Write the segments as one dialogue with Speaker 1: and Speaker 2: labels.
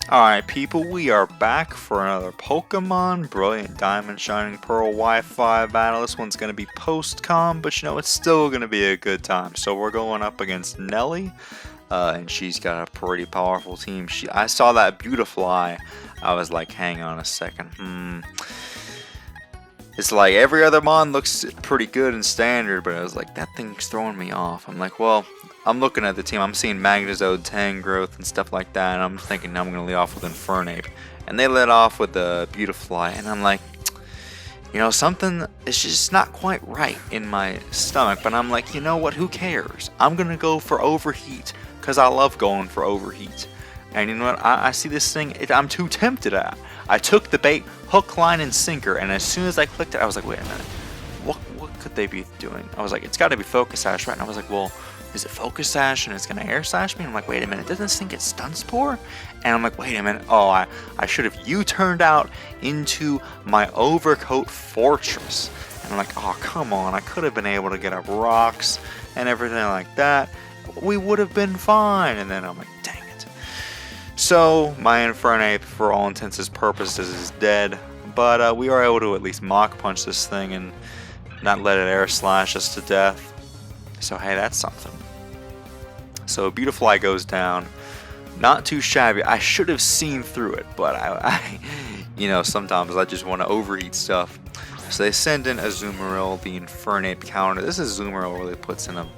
Speaker 1: Alright people, we are back for another Pokemon Brilliant Diamond Shining Pearl Wi-Fi battle. This one's going to be post-com, but you know, it's still going to be a good time. So we're going up against Neli, and she's got a pretty powerful team. I saw that Beautifly, I was like, hang on a second, It's like every other mon looks pretty good in standard, but I was like, that thing's throwing me off. I'm like, well, I'm looking at the team, I'm seeing Magnezone, Tangrowth, and stuff like that, and I'm thinking I'm going to lead off with Infernape. And they led off with the Beautifly, and I'm like, you know, something is just not quite right in my stomach, but I'm like, you know what, who cares? I'm going to go for Overheat, because I love going for Overheat. And you know what, I see this thing, I'm too tempted at. I took the bait, hook, line, and sinker, and as soon as I clicked it, I was like, wait a minute, what could they be doing? I was like, it's got to be Focus Sash, right? And I was like, well, is it Focus Sash and it's going to Air Slash me? And I'm like, wait a minute, doesn't this thing get Stun Spore? And I'm like, wait a minute, oh, I should have U-turned out into my Overcoat Fortress. And I'm like, oh, come on, I could have been able to get up rocks and everything like that. We would have been fine. And then I'm like, dang it. So, my Infernape, for all intents and purposes, is dead. But we are able to at least Mach Punch this thing and not let it Air Slash us to death. So hey, that's something. So Beautifly goes down. Not too shabby. I should have seen through it, but I you know, sometimes I just want to overeat stuff. So they send in Azumarill, the Infernape counter. This Azumarill really puts in a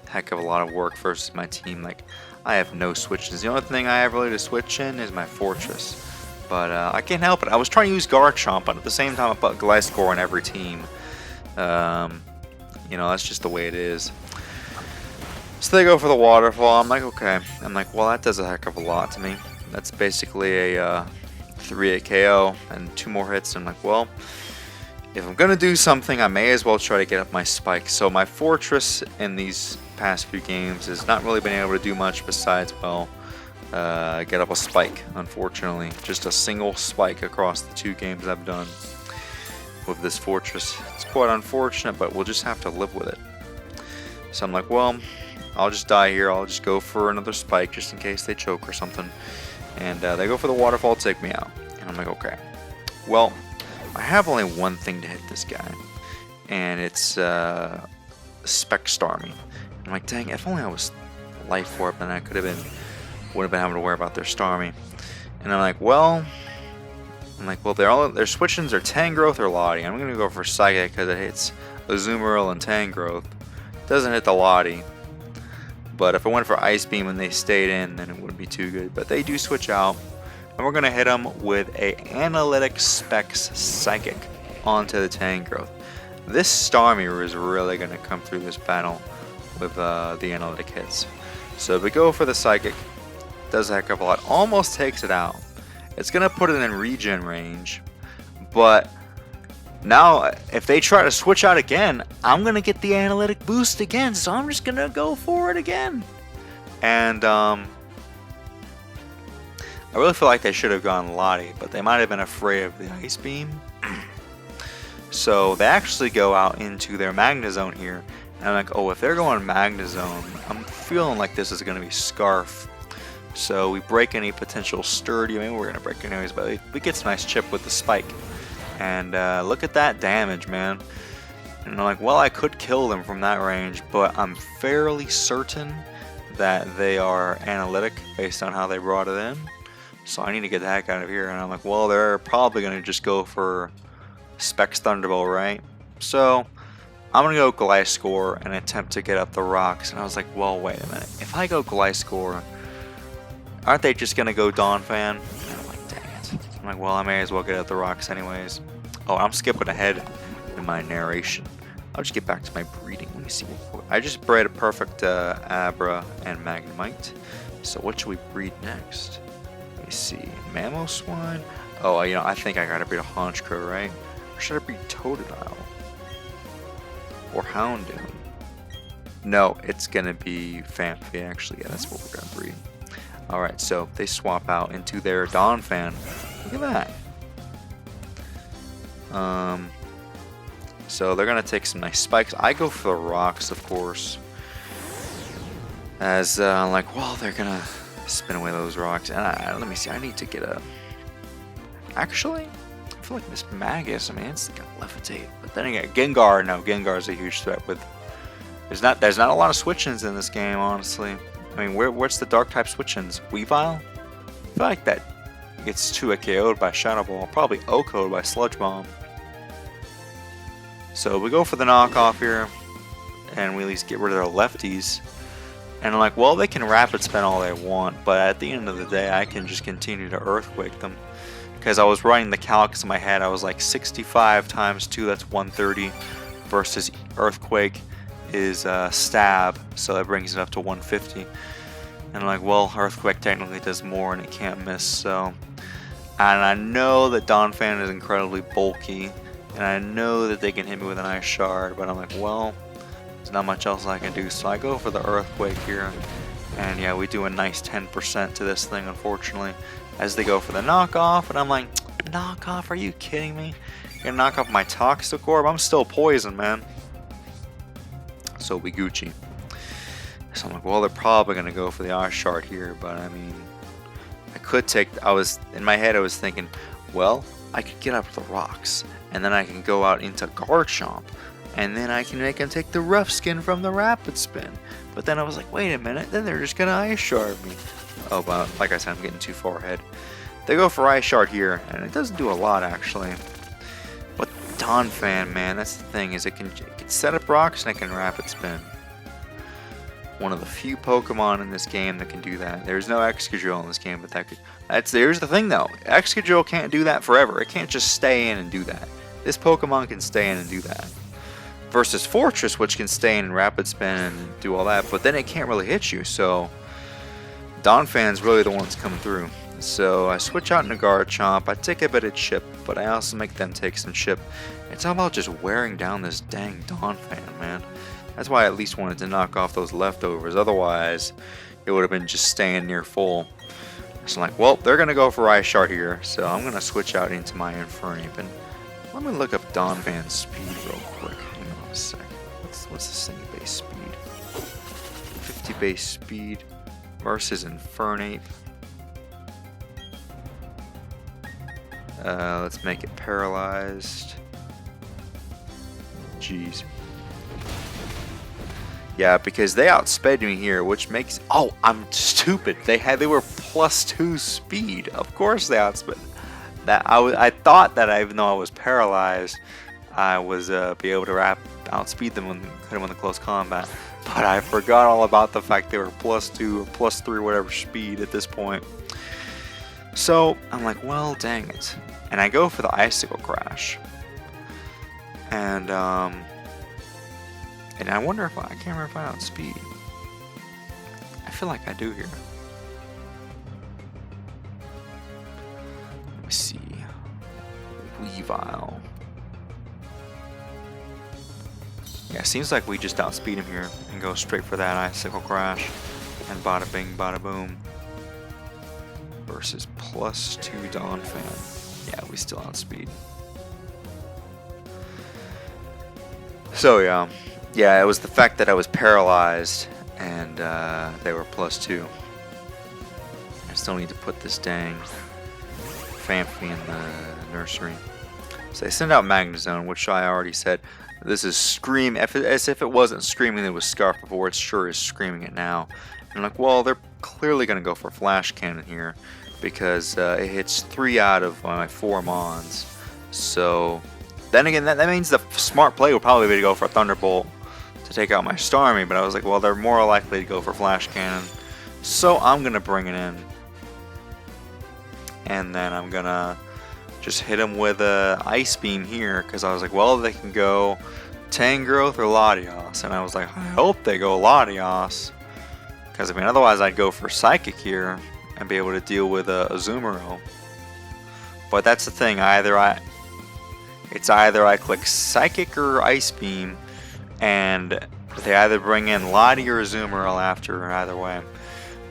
Speaker 1: heck of a lot of work versus my team. Like, I have no switches. The only thing I have really to switch in is my Fortress. But I can't help it. I was trying to use Garchomp, but at the same time I put Gliscor on every team. You know, that's just the way it is. So they go for the waterfall. I'm like, okay. I'm like, well, that does a heck of a lot to me. That's basically a 3-8 KO and 2 more hits. I'm like, well, if I'm gonna do something, I may as well try to get up my spike. So my Fortress in these past few games has not really been able to do much besides, well, get up a spike, unfortunately. Just a single spike across the 2 games I've done with this Fortress. It's quite unfortunate, but we'll just have to live with it. So I'm like, well, I'll just die here. I'll just go for another spike just in case they choke or something. And they go for the waterfall to take me out. And I'm like, okay. Well, I have only one thing to hit this guy. And it's Spec Starmie. I'm like, dang, if only I was Life Orb, then I would have been having to worry about their Starmie. And I'm like, well, their switch-ins are Tangrowth or Lottie. I'm gonna go for Psychic because it hits Azumarill and Tangrowth. Doesn't hit the Lottie. But if I went for Ice Beam and they stayed in, then it wouldn't be too good. But they do switch out, and we're gonna hit them with a Analytic Specs Psychic onto the Tangrowth. This Starmie is really gonna come through this battle with the Analytic hits. So we go for the Psychic. Does a heck of a lot. Almost takes it out. It's going to put it in regen range, but now if they try to switch out again, I'm going to get the analytic boost again, so I'm just going to go for it again. And I really feel like they should have gone Lottie, but they might have been afraid of the Ice Beam. So they actually go out into their Magnezone here, and I'm like, oh, if they're going Magnezone, I'm feeling like this is going to be Scarf. So we break any potential sturdy. Maybe we're going to break it anyways, but we get some nice chip with the spike. And look at that damage, man. And I'm like, well, I could kill them from that range, but I'm fairly certain that they are analytic based on how they brought it in. So I need to get the heck out of here. And I'm like, well, they're probably going to just go for Specs Thunderbolt, right? So I'm going to go Gliscor and attempt to get up the rocks. And I was like, well, wait a minute. If I go Gliscor, aren't they just going to go Donphan? And I'm like, dang it. I'm like, well, I may as well get up the rocks anyways. Oh, I'm skipping ahead in my narration. I'll just get back to my breeding. Let me see. I just bred a perfect Abra and Magnemite. So what should we breed next? Let me see. Mamoswine? Oh, you know, I think I gotta breed a Honchkrow, right? Or should I breed Totodile? Or Houndoom? No, it's gonna be Phanpy, actually. Yeah, that's what we're gonna breed. Alright, so they swap out into their Donphan. Look at that. So they're going to take some nice spikes. I go for the rocks, of course. As, like, well, they're going to Spin away those rocks. And let me see. I need to get a. Actually, I feel like this Magus. I mean, it's got levitate. But then again, Gengar. No, Gengar is a huge threat. With there's not a lot of switch-ins in this game, honestly. I mean, what's the dark type switch-ins? Weavile? I feel like that gets 2 KO'd by Shadow Ball. Probably OHKO'd by Sludge Bomb. So we go for the knockoff here, and we at least get rid of their lefties. And I'm like, well, they can rapid spin all they want, but at the end of the day, I can just continue to earthquake them. Because I was running the calcs in my head, I was like 65 times 2, that's 130, versus earthquake is stab, so that brings it up to 150. And I'm like, well, earthquake technically does more and it can't miss, so. And I know that Donphan is incredibly bulky, and I know that they can hit me with an Ice Shard, but I'm like, well, there's not much else I can do, so I go for the earthquake here. And yeah, we do a nice 10% to this thing, unfortunately, as they go for the knockoff, and I'm like, knockoff, are you kidding me? You're gonna knock off my Toxic Orb? I'm still poisoned, man. So we Gucci. So I'm like, well, they're probably gonna go for the Ice Shard here, but I mean, I could take, in my head I was thinking, well, I could get up the rocks, and then I can go out into Garchomp, and then I can make him take the rough skin from the rapid spin. But then I was like, wait a minute, then they're just gonna Ice Shard me. Oh, but like I said, I'm getting too far ahead. They go for Ice Shard here, and it doesn't do a lot actually. But Donphan, man, that's the thing, is it can set up rocks and it can rapid spin. One of the few Pokemon in this game that can do that. There's no Excadrill in this game, but here's the thing though. Excadrill can't do that forever. It can't just stay in and do that. This Pokemon can stay in and do that. Versus Fortress, which can stay in and rapid spin and do all that, but then it can't really hit you, so Donphan's really the one that's coming through. So I switch out into Garchomp, I take a bit of chip, but I also make them take some chip. It's all about just wearing down this dang Donphan, man. That's why I at least wanted to knock off those leftovers, otherwise it would have been just staying near full. So I'm like, well, they're going to go for Ice Shard here, so I'm going to switch out into my Infernape. And let me look up Donphan's speed real quick. Hang on a sec. What's this thing base speed? 50 base speed versus Infernape. Let's make it paralyzed. Jeez. Yeah, because they outsped me here, which makes... Oh, I'm stupid. They were +2 speed. Of course they outsped. I thought that even though I was paralyzed, I was be able to outspeed them when hit them in the close combat. But I forgot all about the fact they were +2 or +3, whatever speed at this point. So I'm like, well, dang it. And I go for the Icicle Crash. And I wonder if I can't remember if I outspeed. I feel like I do here. Let me see. Weavile. Yeah, seems like we just outspeed him here and go straight for that Icicle Crash. And bada bing, bada boom. Versus +2 Donphan. Yeah, we still outspeed. So yeah. Yeah, it was the fact that I was paralyzed and they were +2. I still need to put this dang Phanpy in the nursery. So they send out Magnezone, which I already said. This is Scream. As if it wasn't screaming, it was Scarf before. It sure is screaming it now. And I'm like, well, they're clearly going to go for Flash Cannon here because it hits 3 out of my 4 Mons. So then again, that means the smart play would probably be to go for a Thunderbolt to take out my Starmie, but I was like, well, they're more likely to go for Flash Cannon, so I'm gonna bring it in, and then I'm gonna just hit them with a Ice Beam here, because I was like, well, they can go Tangrowth or Latios, and I was like, I hope they go Latios, because I mean, otherwise I'd go for Psychic here and be able to deal with a Azumarill. But that's the thing, it's either I click Psychic or Ice Beam, and they either bring in Lottie or Azumarill after, either way.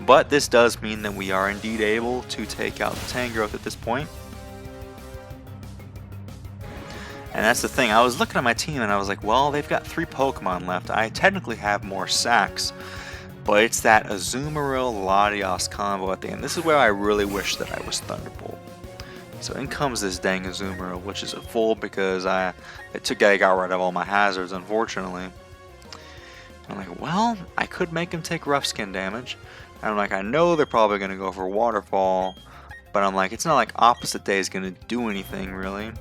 Speaker 1: But this does mean that we are indeed able to take out the Tangrowth at this point. And that's the thing, I was looking at my team and I was like, well, they've got 3 Pokemon left. I technically have more sacks, But it's that Azumarill Latios combo at the end. This is where I really wish that I was Thunderbolt. So in comes this dang Azumarill, which is a full because I got rid of all my hazards, unfortunately. I'm like, well, I could make him take rough skin damage. And I'm like, I know they're probably going to go for Waterfall, but I'm like, it's not like Opposite Day is going to do anything, really.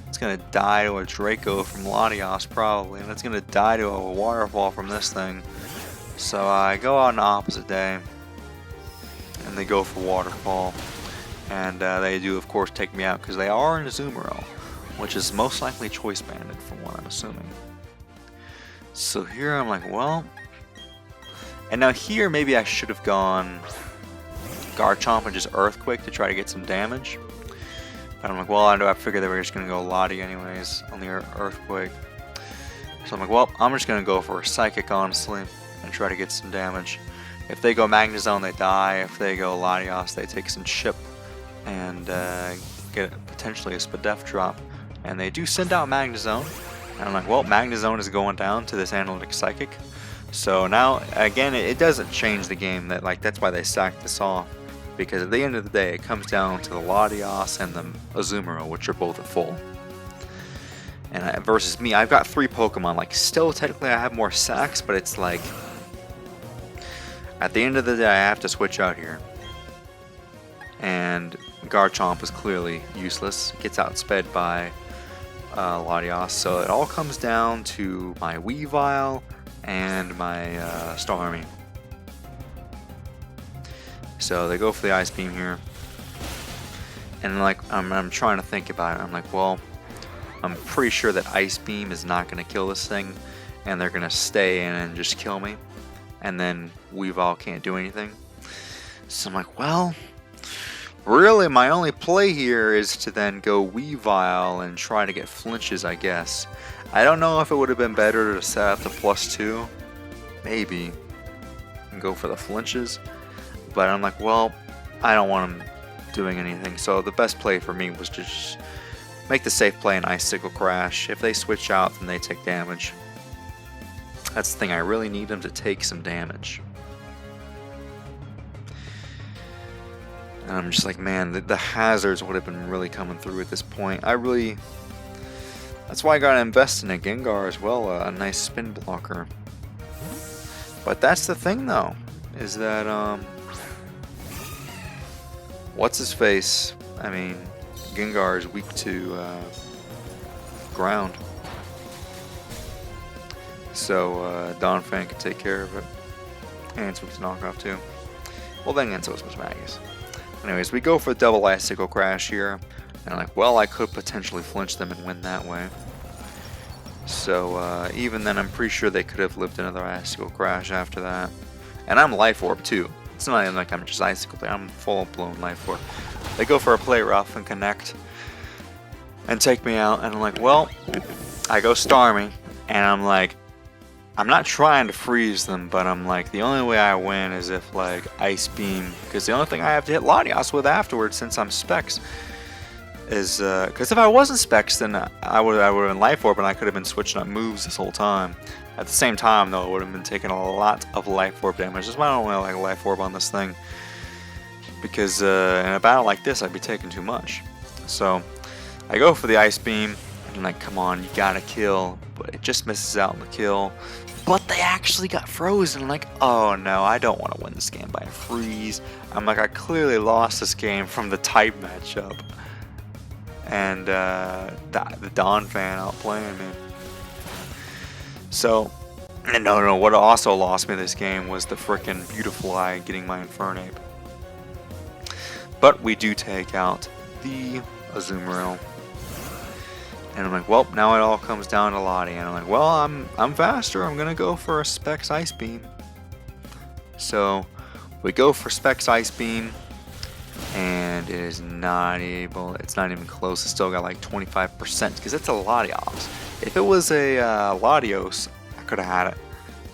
Speaker 1: It's going to die to a Draco from Latios, probably, and it's going to die to a Waterfall from this thing. So I go out on Opposite Day, and they go for Waterfall. And they do, of course, take me out, because they are in Azumarill, which is most likely Choice Banded, from what I'm assuming. So here I'm like, well... And now here, maybe I should have gone Garchomp and just Earthquake to try to get some damage. But I'm like, well, I figured they were just going to go Lottie anyways on the Earthquake. So I'm like, well, I'm just going to go for a Psychic, honestly, and try to get some damage. If they go Magnezone, they die. If they go Latios, they take some chip and get potentially a Spadef drop. And they do send out Magnezone. And I'm like, well, Magnezone is going down to this Analytic Psychic. So now, again, it doesn't change the game. That's why they sacked this off. Because at the end of the day, it comes down to the Latios and the Azumarill, which are both at full. And versus me, I've got 3 Pokemon. Like, still, technically, I have more sacks, but it's like... At the end of the day, I have to switch out here. And Garchomp is clearly useless. Gets outsped by Latios. So it all comes down to my Weavile and my Starmie. So they go for the Ice Beam here. And like I'm trying to think about it. I'm like, well, I'm pretty sure that Ice Beam is not going to kill this thing. And they're going to stay in and just kill me. And then Weavile can't do anything. So I'm like, well, really my only play here is to then go Weavile and try to get flinches, I guess. I don't know if it would have been better to set up the +2, maybe, and go for the flinches. But I'm like, well, I don't want him doing anything. So the best play for me was just make the safe play and Icicle Crash. If they switch out, then they take damage. That's the thing, I really need them to take some damage. And I'm just like, man, the hazards would have been really coming through at this point. That's why I gotta invest in a Gengar as well, a nice spin blocker. But that's the thing though, is that, what's his face? I mean, Gengar is weak to ground. So Donphan can take care of it. And Switch knockoff too. Well, then Enzo Switch Magus. Anyways, we go for the double Icicle Crash here. And I'm like, well, I could potentially flinch them and win that way. So even then, I'm pretty sure they could have lived another Icicle Crash after that. And I'm Life Orb too. It's not even like I'm just Icicle Play. I'm full blown Life Orb. They go for a Play Rough and connect. And take me out. And I'm like, well, I go Starmie. And I'm like, I'm not trying to freeze them, but I'm like, the only way I win is if, like, Ice Beam, because the only thing I have to hit Latios with afterwards, since I'm Specs, is, because if I wasn't Specs, then I would have been Life Orb, and I could have been switching up moves this whole time. At the same time, though, I would have been taking a lot of Life Orb damage. That's why I don't want to, like, Life Orb on this thing, because in a battle like this, I'd be taking too much. So, I go for the Ice Beam, and I'm like, come on, you gotta kill, but it just misses out on the kill. But they actually got frozen. I'm like, oh no, I don't want to win this game by a freeze. I'm like, I clearly lost this game from the type matchup. And the Donphan outplaying me. So, no, what also lost me this game was the frickin' Beautiful Eye getting my Infernape. But we do take out the Azumarill. And I'm like, well, now it all comes down to Lottie. And I'm like, well, I'm faster. I'm gonna go for a Specs Ice Beam. So we go for Specs Ice Beam, and it is not able. It's not even close. It's still got like 25% because it's a Latios. If it was a Latios, I could have had it,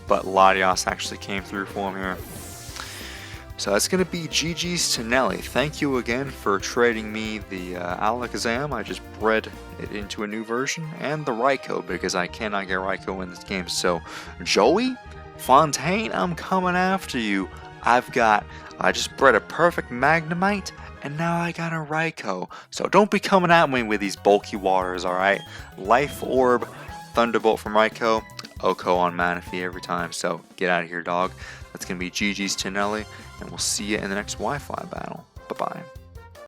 Speaker 1: but Latios actually came through for me here. So that's going to be GG's to Neli. Thank you again for trading me the Alakazam. I just bred it into a new version. And the Raikou, because I cannot get Raikou in this game. So, Joey, Fontaine, I'm coming after you. I just bred a perfect Magnemite, and now I got a Raikou. So don't be coming at me with these bulky waters, alright? Life Orb, Thunderbolt from Raikou, Oko on Manaphy every time. So get out of here, dog. That's going to be GG's to Neli, and we'll see you in the next Wi-Fi battle. Bye-bye.